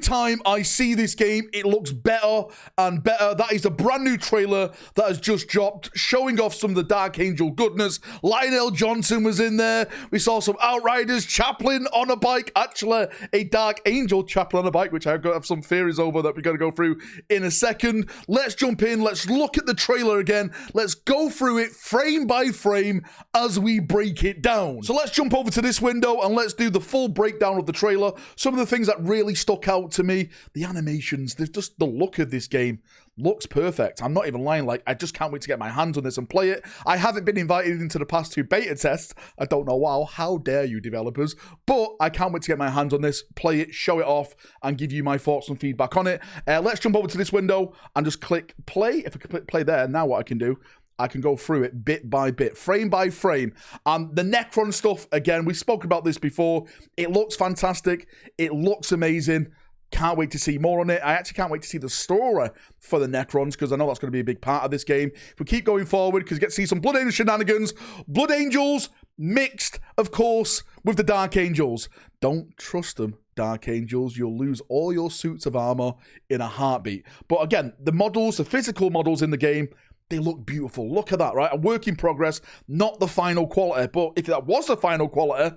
time I see this game, it looks better and better. That is a brand new trailer that has just dropped, showing off some of the Dark Angel goodness. Lionel Johnson was in there. We saw some Outriders, Chaplain on a bike, actually a Dark Angel Chaplain on a bike, which I've got to have some theories over that we're going to go through in a second. Let's jump in. Let's look at the trailer again. Let's go through it frame by frame as we break it down. So let's jump over to this window and let's do the full breakdown of the trailer. Some of the things that really stuck out to me, the animations, just the look of this game looks perfect. I'm not even lying. Like, I just can't wait to get my hands on this and play it. I haven't been invited into the past 2 beta tests. I don't know wow, how dare you developers, but I can't wait to get my hands on this, play it, show it off, and give you my thoughts and feedback on it. Let's jump over to this window and just click play. If I can click play there, now what I can do, I can go through it bit by bit, frame by frame. The Necron stuff, again, we spoke about this before. It looks fantastic. It looks amazing. Can't wait to see more on it. I actually can't wait to see the story for the Necrons, because I know that's going to be a big part of this game. If we keep going forward, because you get to see some Blood Angel shenanigans. Blood Angels mixed, of course, with the Dark Angels. Don't trust them, Dark Angels. You'll lose all your suits of armor in a heartbeat. But again, the models, the physical models in the game, they look beautiful. Look at that, right? A work in progress, not the final quality. But if that was the final quality,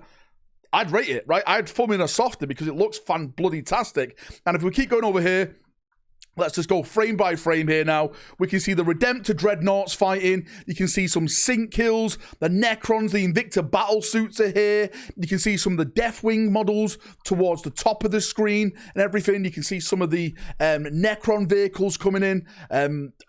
I'd rate it, right? I'd thumb in a softer because it looks fan-bloody-tastic. And if we keep going over here, let's just go frame by frame here now. We can see the Redemptor Dreadnoughts fighting. You can see some sync kills. The Necrons, the Invicta battle suits are here. You can see some of the Deathwing models towards the top of the screen and everything. You can see some of the Necron vehicles coming in.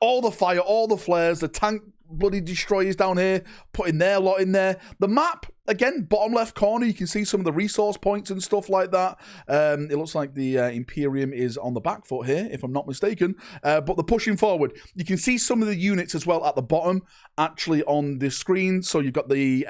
All the fire, all the flares, the tank bloody destroyers down here, putting their lot in there. The map, again, bottom left corner, you can see some of the resource points and stuff like that. It looks like the Imperium is on the back foot here, if I'm not mistaken. But they're pushing forward. You can see some of the units as well at the bottom, actually on the screen. So you've got the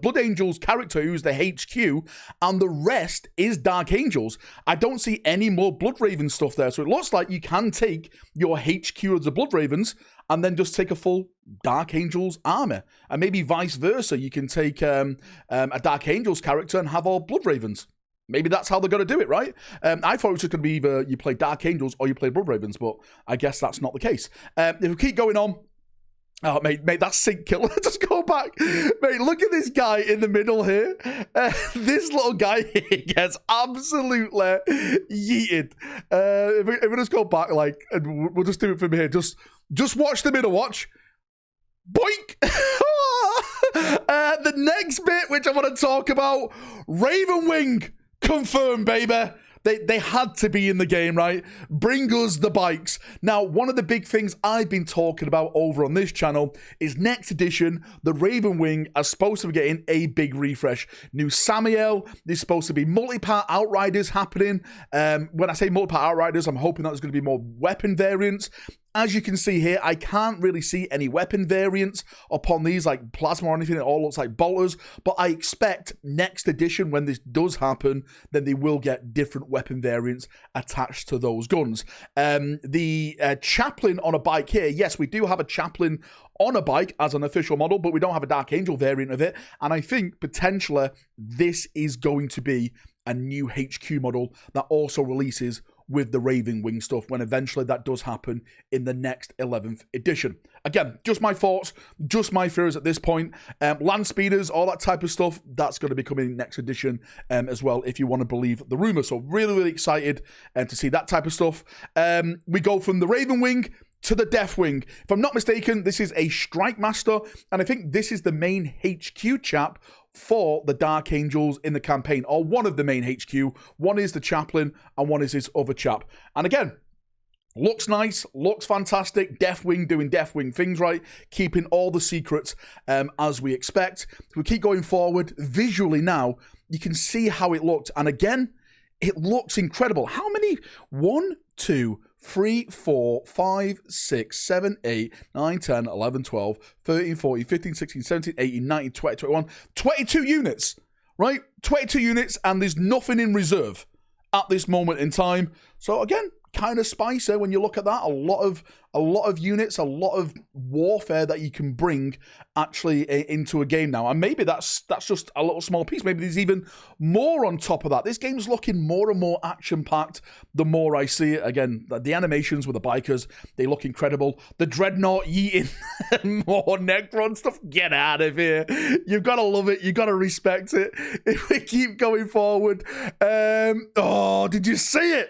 Blood Angels character, who's the HQ, and the rest is Dark Angels. I don't see any more Blood Raven stuff there. So it looks like you can take your HQ of the Blood Ravens and then just take a full Dark Angels army. And maybe vice versa. You can take a Dark Angels character and have all Blood Ravens. Maybe that's how they're going to do it, right? I thought it was just going to be either you play Dark Angels or you play Blood Ravens, but I guess that's not the case. If we keep going on, oh, mate, that's sync kill. Just go back. Mate, look at this guy in the middle here. This little guy here gets absolutely yeeted. If we just go back, like, and we'll just do it from here. Just watch the middle watch. Boink! The next bit, which I want to talk about, Ravenwing confirmed, baby. They had to be in the game, right? Bring us the bikes. Now, one of the big things I've been talking about over on this channel is next edition, the Ravenwing are supposed to be getting a big refresh. New Samael, there's supposed to be multi-part Outriders happening. When I say multi-part Outriders, I'm hoping that there's going to be more weapon variants. As you can see here, I can't really see any weapon variants upon these, like plasma or anything. It all looks like bolters. But I expect next edition, when this does happen, then they will get different weapon variants attached to those guns. The Chaplain on a bike here, yes, we do have a Chaplain on a bike as an official model, but we don't have a Dark Angel variant of it. And I think potentially this is going to be a new HQ model that also releases with the Ravenwing stuff when eventually that does happen in the next 11th edition. Again, just my thoughts, just my theories at this point. Land speeders, all that type of stuff, that's going to be coming next edition as well, if you want to believe the rumor. So really, really excited to see that type of stuff. We go from the Ravenwing to the Deathwing. If I'm not mistaken, this is a Strike Master, and I think this is the main HQ chap for the Dark Angels in the campaign, or one of the main HQ. One is the Chaplain, and one is his other chap. And again, looks nice, looks fantastic. Deathwing doing Deathwing things right, keeping all the secrets as we expect. If we keep going forward, visually now, you can see how it looked. And again, it looks incredible. How many? 1, 2, 3, 4, 5, 6, 7, 8, 9, 10, 11, 12, 13, 14, 15, 16, 17, 18, 19, 20, 21, 22 units, right? 22 units, and there's nothing in reserve at this moment in time. So again, kind of spicy when you look at that. A lot of units, a lot of warfare that you can bring actually into a game now. And maybe that's just a little small piece. Maybe there's even more on top of that. This game's looking more and more action-packed the more I see it. Again, the animations with the bikers, they look incredible. The Dreadnought yeeting more Necron stuff. Get out of here. You've got to love it. You've got to respect it. If we keep going forward. Oh, did you see it?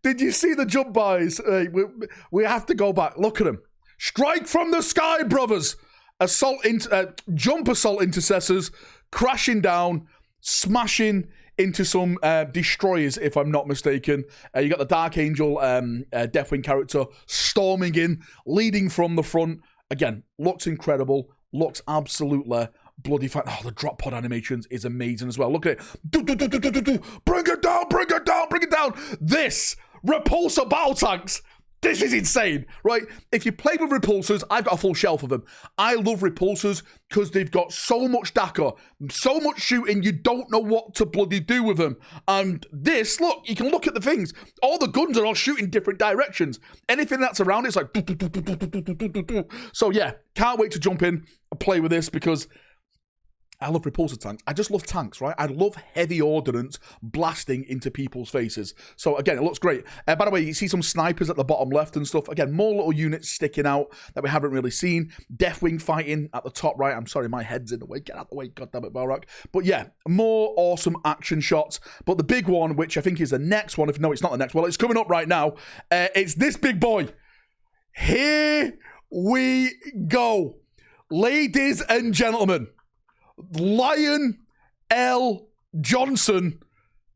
Did you see the jump buys? We have to go back. Look at them. Strike from the sky, brothers. Jump assault intercessors crashing down, smashing into some destroyers, if I'm not mistaken. You got the Dark Angel Deathwing character storming in, leading from the front. Again, looks incredible. Looks absolutely bloody fine. Oh, the drop pod animations is amazing as well. Look at it. Bring it down, bring it down, bring it down. This repulsor battle tanks. This is insane, right? If you play with repulsors, I've got a full shelf of them. I love repulsors because they've got so much DACA, so much shooting, you don't know what to bloody do with them. And this, look, you can look at the things. All the guns are all shooting different directions. Anything that's around, it's like... So yeah, can't wait to jump in and play with this because... I love repulsor tanks. I just love tanks, right? I love heavy ordnance blasting into people's faces. So again, it looks great. By the way, you see some snipers at the bottom left and stuff. Again, more little units sticking out that we haven't really seen. Deathwing fighting at the top right. I'm sorry, my head's in the way. Get out of the way, goddammit, Valrak. But yeah, more awesome action shots. But the big one, which I think is the next one, if no, it's not the next one, it's coming up right now. It's this big boy. Here we go. Ladies and gentlemen. Lion L. JONSON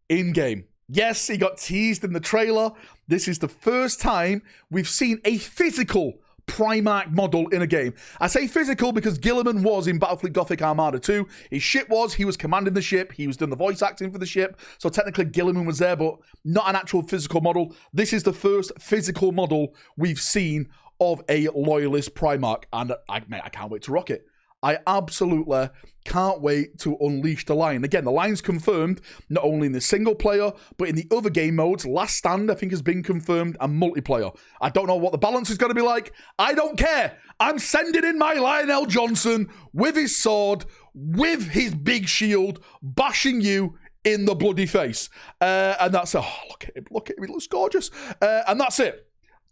in-game. Yes, he got teased in the trailer. This is the first time we've seen a physical Primarch model in a game. I say physical because Guilliman was in Battlefleet Gothic Armada 2. His ship he was commanding the ship. He was doing the voice acting for the ship. So technically Guilliman was there, but not an actual physical model. This is the first physical model we've seen of a Loyalist Primarch. And I can't wait to rock it. I absolutely can't wait to unleash the Lion. Again, the Lion's confirmed, not only in the single player, but in the other game modes. Last Stand, I think, has been confirmed, and multiplayer. I don't know what the balance is going to be like. I don't care. I'm sending in my Lion L. JONSON with his sword, with his big shield, bashing you in the bloody face. And that's it. Oh, look at him. Look at him. He looks gorgeous. And that's it.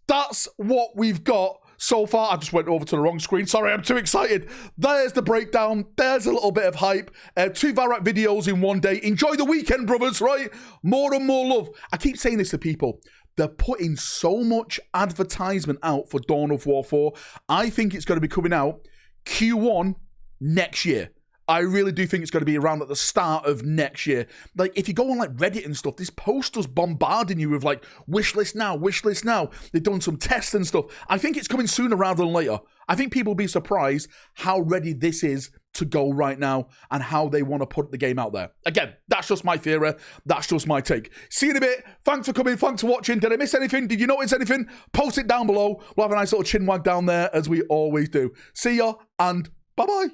That's what we've got. So far, I just went over to the wrong screen. Sorry, I'm too excited. There's the breakdown. There's a little bit of hype. 2 Valrak videos in one day. Enjoy the weekend, brothers, right? More and more love. I keep saying this to people. They're putting so much advertisement out for Dawn of War 4. I think it's going to be coming out Q1 next year. I really do think it's going to be around at the start of next year. Like, if you go on, like, Reddit and stuff, this poster's bombarding you with, like, wish list now, wish list now. They've done some tests and stuff. I think it's coming sooner rather than later. I think people will be surprised how ready this is to go right now and how they want to put the game out there. Again, that's just my theory. That's just my take. See you in a bit. Thanks for coming. Thanks for watching. Did I miss anything? Did you notice anything? Post it down below. We'll have a nice little chin wag down there, as we always do. See ya, and bye-bye.